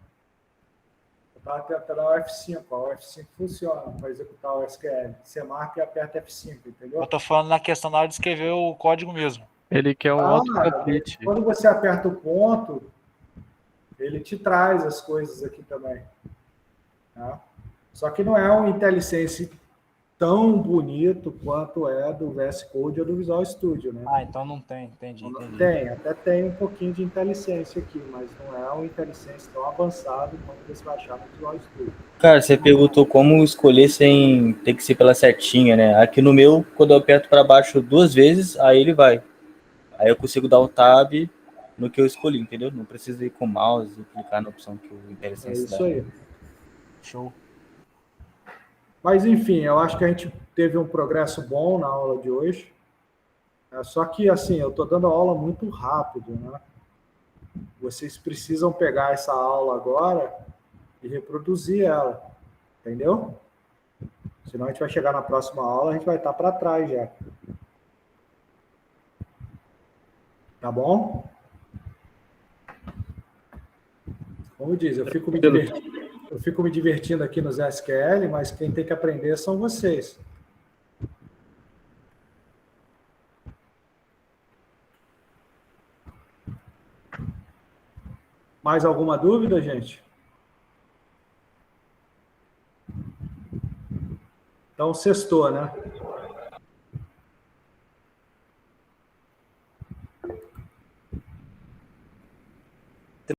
Eu estava tentando o F5, ó, o F5 funciona para executar o SQL. Você marca e aperta F5, entendeu? Eu tô falando na questão na hora de escrever o código mesmo. Ele quer um autocomplete. Quando você aperta o ponto, ele te traz as coisas aqui também. Tá? Só que não é um IntelliSense tão bonito quanto é do VS Code ou do Visual Studio, né? Ah, então não tem, entendi. Tem, até tem um pouquinho de IntelliSense aqui, mas não é um IntelliSense tão avançado quanto você vai achar no Visual Studio. Cara, você perguntou como escolher sem ter que ser pela setinha, né? Aqui no meu, quando eu aperto para baixo 2 vezes, aí ele vai. Aí eu consigo dar o tab no que eu escolhi, entendeu? Não precisa ir com o mouse e clicar na opção que o IntelliSense dá. É isso aí. Show. Mas, enfim, eu acho que a gente teve um progresso bom na aula de hoje. Só que, assim, eu estou dando a aula muito rápido, né? Vocês precisam pegar essa aula agora e reproduzir ela, entendeu? Senão a gente vai chegar na próxima aula, a gente vai estar para trás já. Tá bom? Como diz, eu fico me divertindo aqui nos SQL, mas quem tem que aprender são vocês. Mais alguma dúvida, gente? Então, sextou, né?